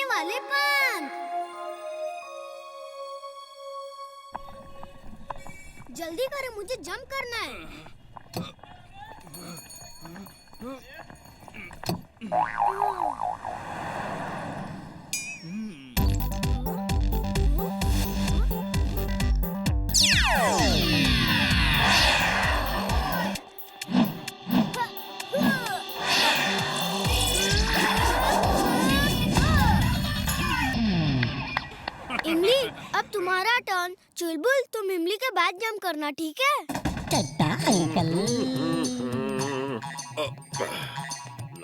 वाले पंख। जल्दी करें, मुझे जंप करना है। इमली, अब तुम्हारा टर्न। चुलबुल, तुम इमली के बाद जंप करना, ठीक है? चड्डा अंकल।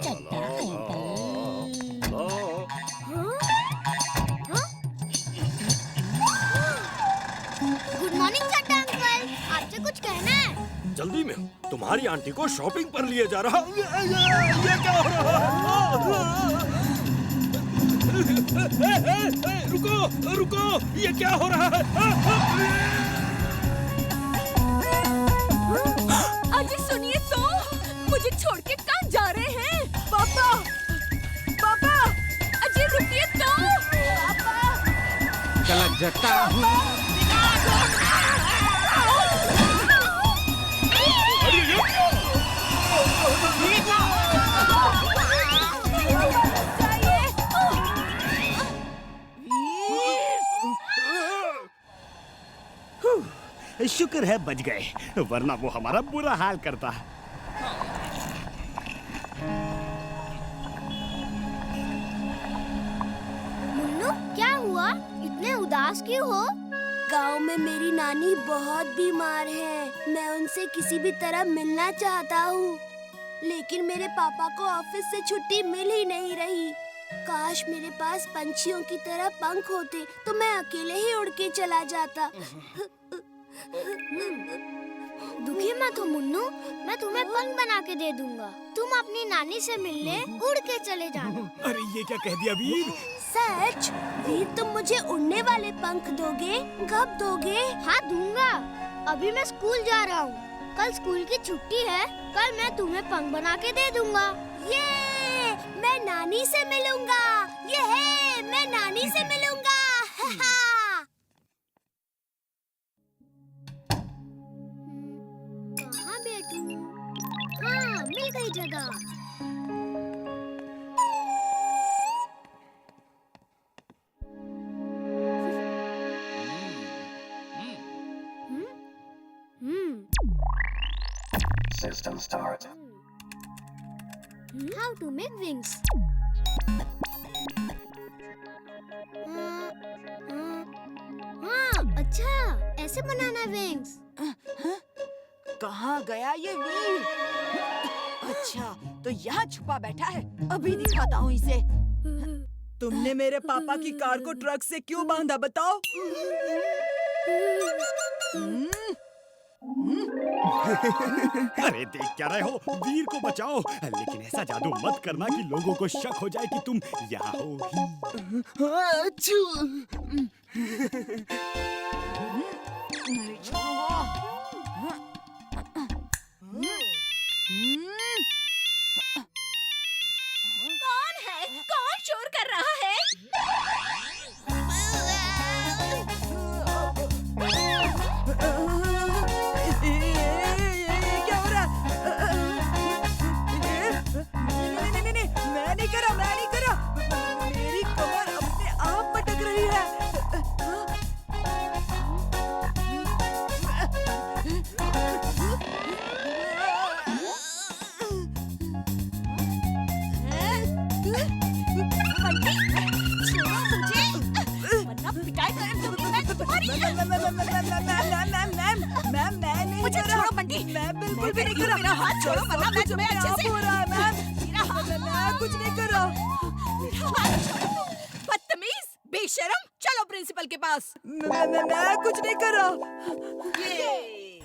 चड्डा अंकल। गुड मॉर्निंग चड्डा अंकल, आपसे कुछ कहना है? जल्दी में हूँ। तुम्हारी आंटी को शॉपिंग पर लिए जा रहा। ये क्या हो रहा है? रुको रुको, ये क्या हो रहा है? अजी सुनिए तो, मुझे छोड़ के कहाँ जा रहे हैं? पापा, पापा, अजी रुकिए तो। पापा, गलत जता हूँ। शुक्र है बच गए, वरना वो हमारा बुरा हाल करता। मुन्नू, क्या हुआ? इतने उदास क्यों हो? गांव में मेरी नानी बहुत बीमार है। मैं उनसे किसी भी तरह मिलना चाहता हूँ, लेकिन मेरे पापा को ऑफिस से छुट्टी मिल ही नहीं रही। काश मेरे पास पंछियों की तरह पंख होते तो मैं अकेले ही उड़ के चला जाता। दुखी मत हो मुन्नू, मैं तुम्हें पंख बना के दे दूंगा। तुम अपनी नानी से मिलने उड़ के चले जाना। अरे ये क्या कह दिया वीर? सच? वीर, तुम मुझे उड़ने वाले पंख दोगे? कब दोगे? हाँ दूंगा। अभी मैं स्कूल जा रहा हूँ, कल स्कूल की छुट्टी है। कल मैं तुम्हें पंख बना के दे दूंगा। ये मैं नानी से मिलूंगा। ये मैं नानी से मिलूंगा। कहाँ बैठूं? हाँ, मिल गई जगह। System start. How to make wings? हाँ, अच्छा, ऐसे बनाना विंग्स। कहाँ गया ये वीर? अच्छा, तो यहाँ छुपा बैठा है। अभी दिखाता हूँ इसे। तुमने मेरे पापा की कार को ट्रक से क्यों बांधा, बताओ? अरे देख क्या रहे हो? वीर को बचाओ, लेकिन ऐसा जादू मत करना कि लोगों को शक हो जाए कि तुम यहाँ हो कौन है? कौन शोर कर रहा है? क्या हो रहा? नहीं, मैं नहीं करा। मेरी कमर अपने आप पटक रही है। मैम, मैं नहीं मुझे छोड़ो बंटी। मैं बिल्कुल भी नहीं कर रहा। मेरा हाथ छोड़ो वरना मैं तुम्हें अच्छे से हो रहा है। मैम, मेरा हाथ, मैं कुछ नहीं कर रहा। मेरा हाथ छोड़ो, बदतमीज, बेशरम। चलो प्रिंसिपल के पास। मैं कुछ नहीं कर रहा।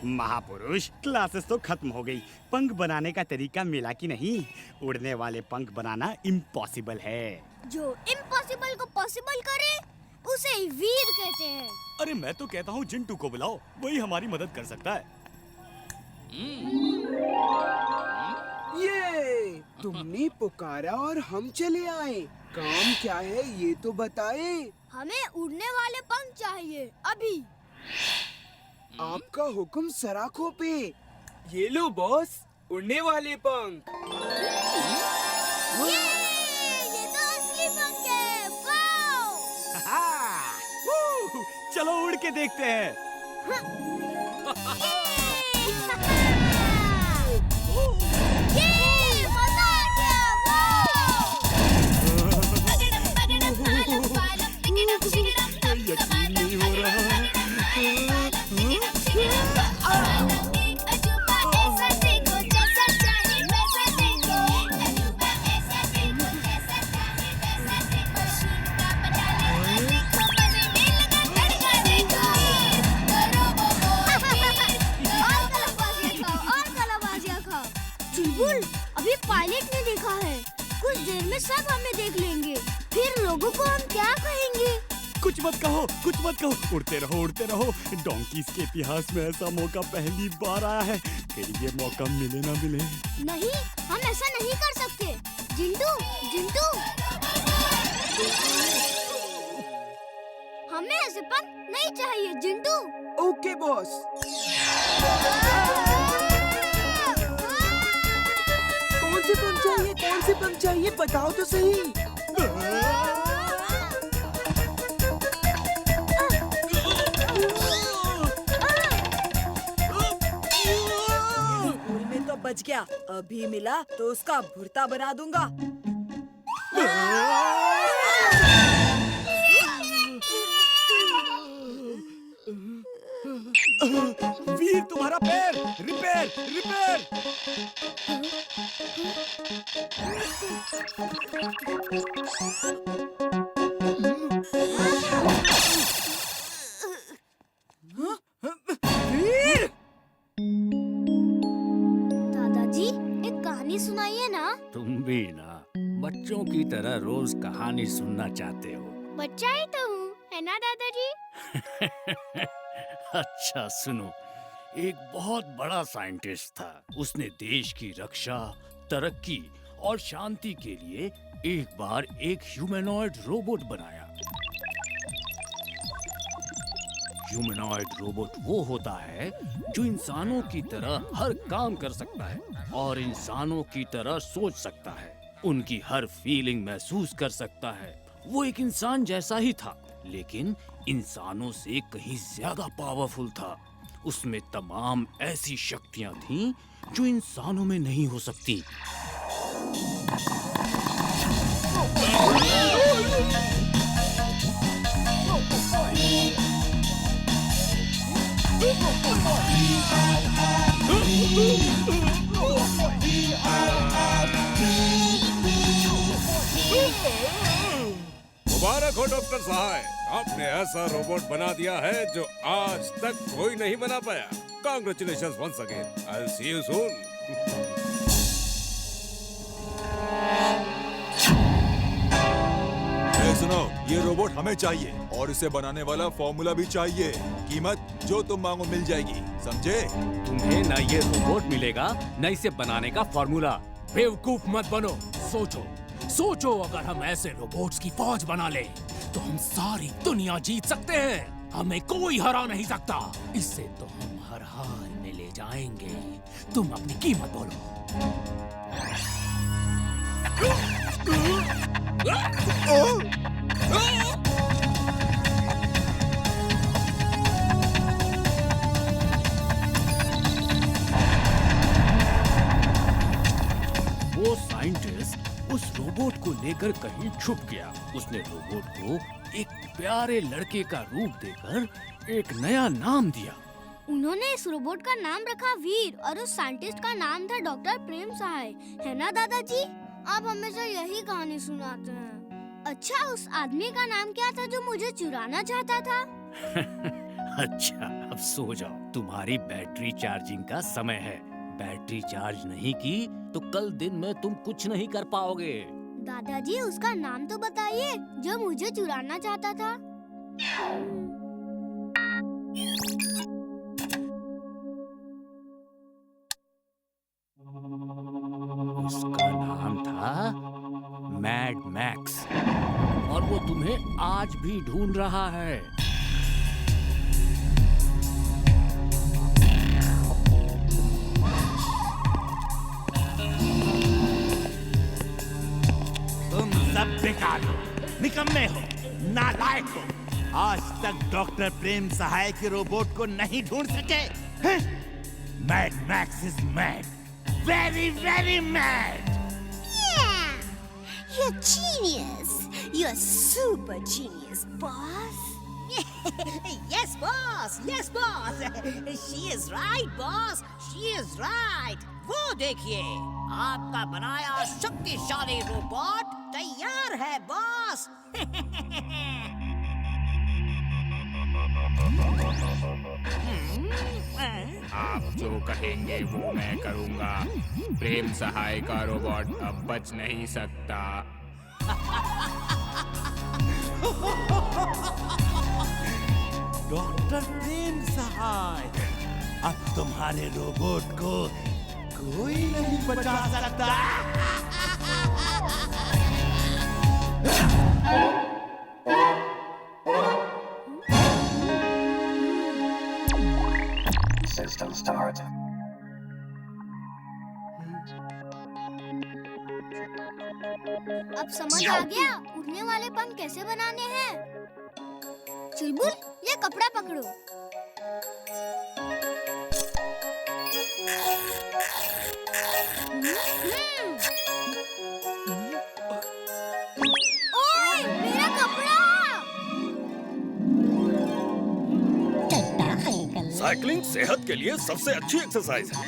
महापुरुष, क्लासेस तो खत्म हो गई। पंख बनाने का तरीका मिला कि नहीं? उड़ने वाले पंख बनाना इम्पॉसिबल है। जो इम्पॉसिबल को पॉसिबल करे उसे ही वीर कहते हैं। अरे मैं तो कहता हूँ जिंटू को बुलाओ, वही हमारी मदद कर सकता है। ये तुमने पुकारा और हम चले आए। काम क्या है ये तो बताए। हमें उड़ने वाले पंख चाहिए अभी। आपका हुक्म सराखों पे। ये लो बॉस, उड़ने वाले पंख। ये तो असली पंख है। वाओ! चलो उड़ के देखते हैं। ये मजा आ गया। यकीन नहीं हो रहा। चुलबुल, अभी पायलट ने देखा है। कुछ देर में सब हमें देख लेंगे। फिर लोगों को हम क्या कहेंगे? कुछ मत कहो, कुछ मत कहो। उड़ते रहो, उड़ते रहो। डोंकीज के इतिहास में ऐसा मौका पहली बार आया है। फिर ये मौका मिले ना मिले। नहीं, हम ऐसा नहीं कर सकते। जिंटू, जिंटू, हमें ऐसे पंख नहीं चाहिए। जिंटू। Okay boss. कौन से पंख चाहिए? कौन से पंख चाहिए? बताओ तो सही। में तो बच गया। अभी मिला तो उसका भुर्ता बना दूंगा। वीर, तुम्हारा पैर रिपेयर, रिपेयर। दादाजी, एक कहानी सुनाइए ना। तुम भी ना बच्चों की तरह रोज कहानी सुनना चाहते हो। बच्चा ही तो हूँ, है ना दादाजी? अच्छा सुनो, एक बहुत बड़ा साइंटिस्ट था। उसने देश की रक्षा, तरक्की और शांति के लिए एक बार एक ह्यूमैनॉइड रोबोट बनाया। ह्यूमैनॉइड रोबोट वो होता है जो इंसानों की तरह हर काम कर सकता है और इंसानों की तरह सोच सकता है, उनकी हर फीलिंग महसूस कर सकता है। वो एक इंसान जैसा ही था, लेकिन इंसानों से कहीं ज्यादा पावरफुल था। उसमें तमाम ऐसी शक्तियां थीं जो इंसानों में नहीं हो सकती। मुबारक हो डॉक्टर साहब, आपने ऐसा रोबोट बना दिया है जो आज तक कोई नहीं बना पाया। Congratulations once again. I'll see you soon. सुनो, ये रोबोट हमें चाहिए और इसे बनाने वाला फॉर्मूला भी चाहिए। कीमत जो तुम मांगो मिल जाएगी, समझे? तुम्हें न ये रोबोट मिलेगा न इसे बनाने का फॉर्मूला। बेवकूफ मत बनो, सोचो सोचो, अगर हम ऐसे रोबोट्स की फौज बना ले तो हम सारी दुनिया जीत सकते हैं। हमें कोई हरा नहीं सकता। इससे तो हम हर हाल में ले जाएंगे। तुम अपनी कीमत बोलो। वो साइंटिस्ट उस रोबोट को लेकर कहीं छुप गया। उसने रोबोट को एक प्यारे लड़के का रूप देकर एक नया नाम दिया। उन्होंने इस रोबोट का नाम रखा वीर और उस साइंटिस्ट का नाम था डॉक्टर प्रेम सहाय, है ना दादाजी? आप हमेशा यही कहानी सुनाते हैं। अच्छा, उस आदमी का नाम क्या था जो मुझे चुराना चाहता था? अच्छा, अब सो जाओ, तुम्हारी बैटरी चार्जिंग का समय है। बैटरी चार्ज नहीं की तो कल दिन में तुम कुछ नहीं कर पाओगे। दादाजी, उसका नाम तो बताइए जो मुझे चुराना चाहता था। उसका नाम था मैड मैक्स, और वो तुम्हें आज भी ढूंढ रहा है। तुम सब बेकार हो, निकम्मे हो, नालायक हो। आज तक डॉक्टर प्रेम सहाय के रोबोट को नहीं ढूंढ सके। Mad max is mad, very very mad. You're genius. You're super genius, boss. Yes, boss. Yes, boss. She is right, boss. She is right. वो देखिए, आपका बनाया शक्तिशाली रोबोट तैयार है, बॉस। आप जो कहेंगे वो मैं करूंगा। प्रेम सहाय का रोबोट अब बच नहीं सकता। डॉक्टर प्रेम सहाय, अब तुम्हारे रोबोट को कोई नहीं बचा सकता। System start. अब समझ आ गया उड़ने वाले पंख कैसे बनाने हैं। चुलबुल, ये कपड़ा पकड़ो। ओए, मेरा कपड़ा! चड्डा अंकल। साइकिलिंग सेहत के लिए सबसे अच्छी एक्सरसाइज है।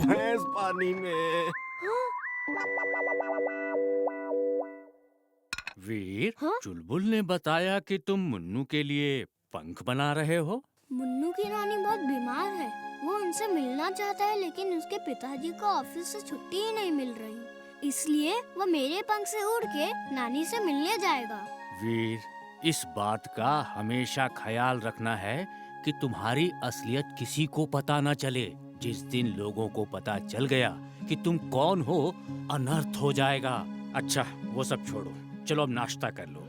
भैंस पानी में। वीर, चुलबुल ने बताया कि तुम मुन्नू के लिए पंख बना रहे हो। मुन्नू की नानी बहुत बीमार है। वो उनसे मिलना चाहता है, लेकिन उसके पिताजी को ऑफिस से छुट्टी ही नहीं मिल रही। इसलिए वो मेरे पंख से उड़ के नानी से मिलने जाएगा। वीर, इस बात का हमेशा ख्याल रखना है कि तुम्हारी असलियत किसी को पता न चले। जिस दिन लोगों को पता चल गया कि तुम कौन हो, अनर्थ हो जाएगा। अच्छा, वो सब छोड़ो, चलो अब नाश्ता कर लो।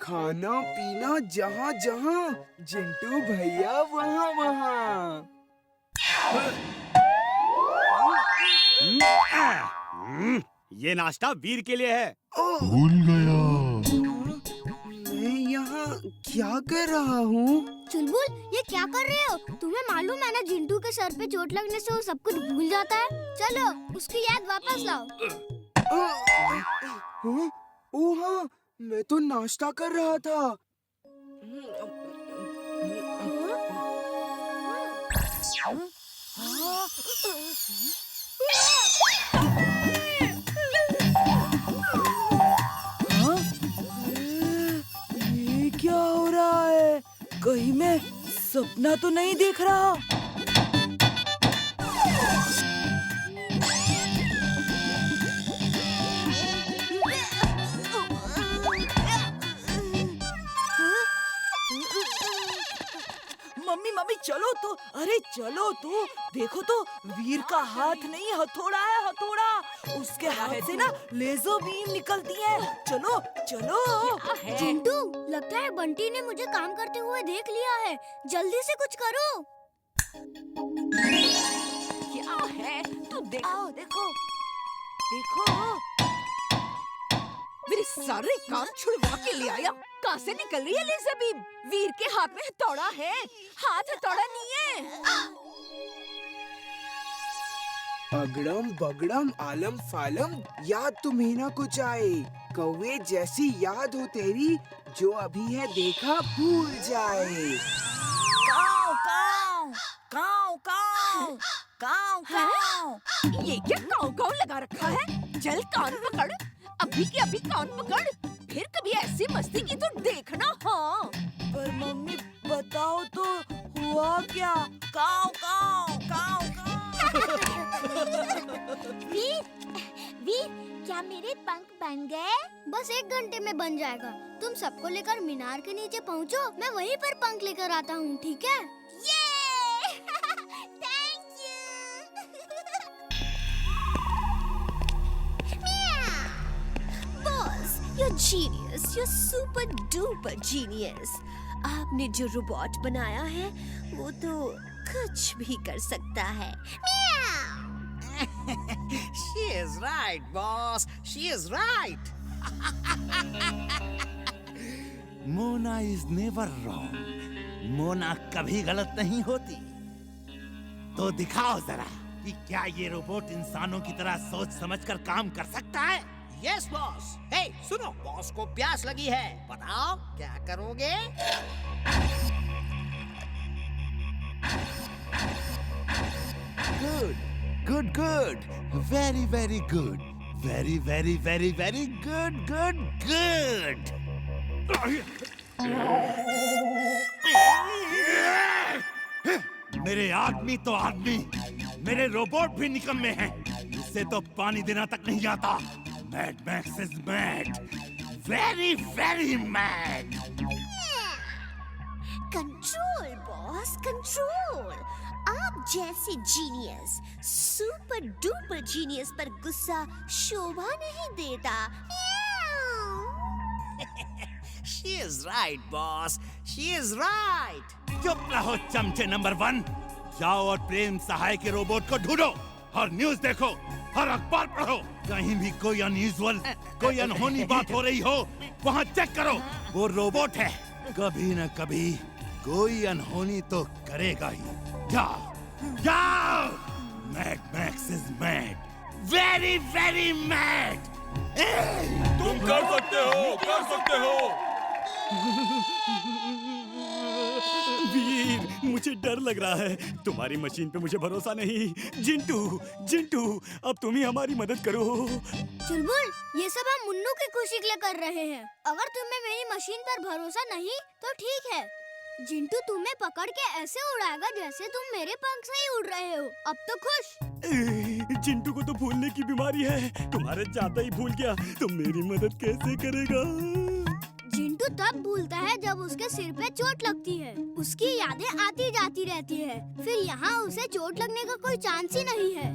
खाना पीना जहाँ जहाँ, जिंटू भैया वहाँ वहाँ। ये नाश्ता वीर के लिए है। भूल गया। मैं यहाँ क्या कर रहा हूँ? चुलबुल, ये क्या कर रहे हो? तुम्हें मालूम है ना, जिंटू के सर पे चोट लगने से वो सब कुछ भूल जाता है। चलो, उसकी याद वापस लाओ। ओह हाँ, मैं तो नाश्ता कर रहा था। ये क्या हो रहा है? कहीं मैं सपना तो नहीं देख रहा? मम्मी मम्मी चलो तो, अरे चलो तो, देखो तो, वीर का हाथ नहीं हथौड़ा है, हथौड़ा। उसके हाथ से ना लेजर बीम निकलती है। चलो चलो। जिंटू, लगता है बंटी ने मुझे काम करते हुए देख लिया है। जल्दी से कुछ करो। क्या है? तू देखो देखो देखो, मेरे सारे काम छुड़वा के ले आया। कहाँ से निकल रही है लेजर बीम? वीर के हाथ में हथौड़ा है, हाथ हथौड़ा नहीं है। अगड़म बगड़म आलम फालम, याद तुम्हें ना कुछ आए। कौवे जैसी याद हो तेरी, जो अभी है देखा भूल जाए। काऊ काऊ काऊ काऊ काऊ काऊ। ये क्या काऊ काऊ लगा रखा है? चल कान पकड़, अभी के अभी कान पकड़। फिर कभी ऐसी मस्ती की तो देखना। हाँ पर मम्मी बताओ तो हुआ क्या? काव काव काव काव। वीर, क्या मेरे पंख बन गए? बस 1 घंटे में बन जाएगा। तुम सबको लेकर मीनार के नीचे पहुँचो, मैं वहीं पर पंख लेकर आता हूँ, ठीक है? Thank you. Boss, you're genius, you're super duper genius. आपने जो रोबोट बनाया है वो तो कुछ भी कर सकता है। She is right, boss. She is right. Mona is never wrong. Mona कभी गलत नहीं होती। तो दिखाओ जरा कि क्या ये रोबोट इंसानों की तरह सोच समझकर काम कर सकता है। Yes, boss. Hey, सुनो, बॉस को प्यास लगी है। बताओ क्या करोगे? Good, good, very very good, very very very very good, good, good. मेरे आदमी तो आदमी, मेरे रोबोट भी निकम्मे हैं। इससे तो पानी देना तक नहीं आता। Mad max is mad, very very mad. Control boss, control. आप जैसे जीनियस, सुपर डुपर जीनियस पर गुस्सा शोभा नहीं देता। She is right, boss. She is right. चुप रहो चमचे नंबर 1। जाओ और प्रेम सहाय के रोबोट को ढूंढो और न्यूज़ देखो और अखबार पढ़ो। कहीं भी कोई अनयूजुअल, कोई अनहोनी बात हो रही हो, वहाँ चेक करो। वो रोबोट है, कभी न कभी कोई अनहोनी तो करेगा ही। जाओ, जाओ। Mad max is mad, very very mad. तुम कर सकते हो, कर सकते हो। वीर, मुझे डर लग रहा है। तुम्हारी मशीन पे मुझे भरोसा नहीं। जिंटू, जिंटू, अब तुम ही हमारी मदद करो। चुलबुल, ये सब हम मुन्नू की खुशी के लिए कर रहे हैं। अगर तुम्हें मेरी मशीन पर भरोसा नहीं तो ठीक है। जिंटू तुम्हें पकड़ के ऐसे उड़ाएगा जैसे तुम मेरे पंख से ही उड़ रहे हो। अब तो खुश? जिंटू को तो भूलने की बीमारी है। तुम्हारे जाता ही भूल गया तो मेरी मदद कैसे करेगा? जिंटू तब भूलता है जब उसके सिर पे चोट लगती है। उसकी यादें आती जाती रहती है। फिर यहाँ उसे चोट लगने का कोई चांस ही नहीं है।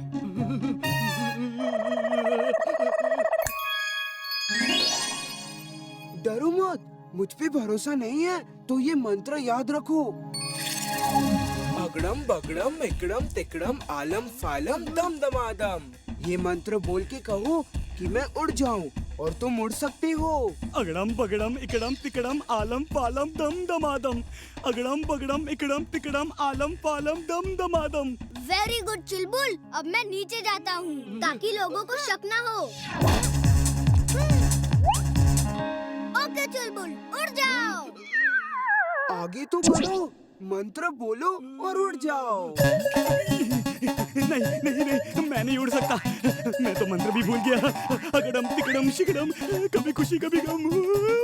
डरो मत, मुझ पे भरोसा नहीं है तो ये मंत्र याद रखो। अगड़म बगड़म इकड़म तिकड़म आलम फालम दम दमादम। ये मंत्र बोल के कहो कि मैं उड़ जाऊं और तुम उड़ सकते हो। अगड़म बगड़म इकड़म तिकड़म आलम पालम दम दमादम। अगड़म बगड़म इकड़म तिकड़म आलम पालम दम दमादम। वेरी गुड चुलबुल, अब मैं नीचे जाता हूँ ताकि लोगों को शक ना हो। ओके चुलबुल, उड़ जाओ। आगे तो बढ़ो, मंत्र बोलो और उड़ जाओ। नहीं नहीं नहीं, मैं नहीं उड़ सकता। मैं तो मंत्र भी भूल गया। अगड़म तिकड़म शिकड़म, कभी खुशी कभी गम।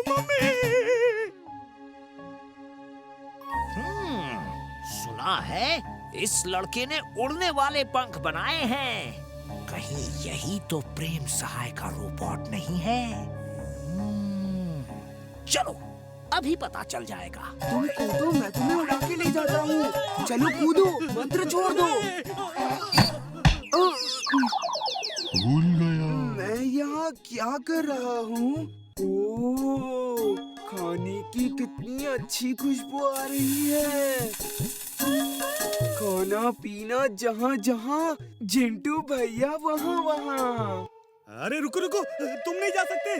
मम्मी, सुना है इस लड़के ने उड़ने वाले पंख बनाए हैं। कहीं यही तो प्रेम सहाय का रोबोट नहीं है? चलो अभी पता चल जाएगा। तुम कूदो, मैं तुम्हें उड़ा के ले जाता हूँ। चलो कूदो, मंत्र छोड़ दो। भूल गया। मैं यहाँ क्या कर रहा हूँ? ओह, खाने की कितनी अच्छी खुशबू आ रही है। खाना पीना जहाँ जहाँ, जिंटू भैया वहाँ वहाँ। अरे रुको रुको, तुम नहीं जा सकते।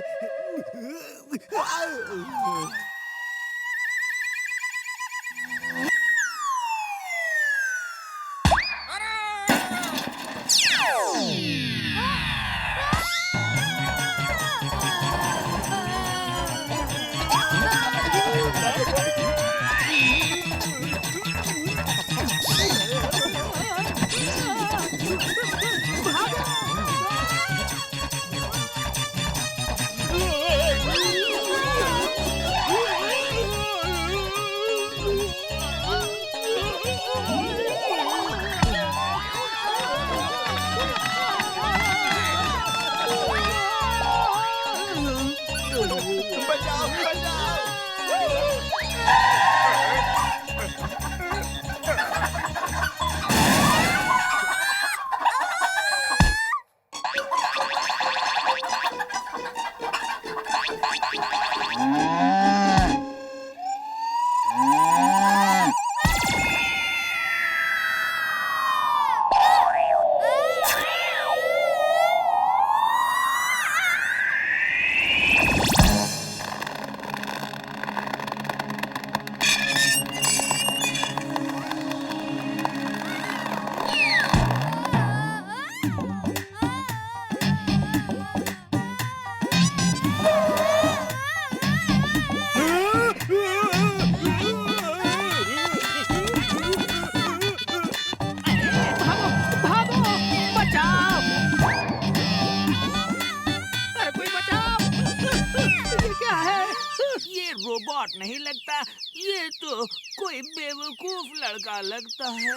रोबोट नहीं लगता, ये तो कोई बेवकूफ लड़का लगता है।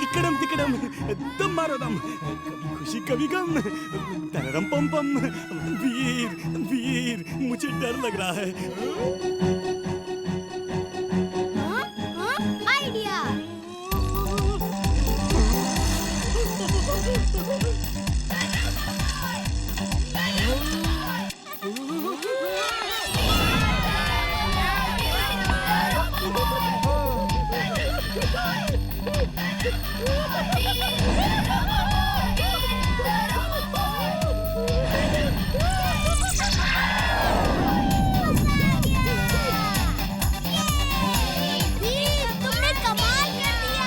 इकड़म तिकड़म दम मारो दम, कभी खुशी कभी गम, तररम पम पम। वीर वीर मुझे डर लग रहा है। आइडिया। तुमने कमाल कर दिया।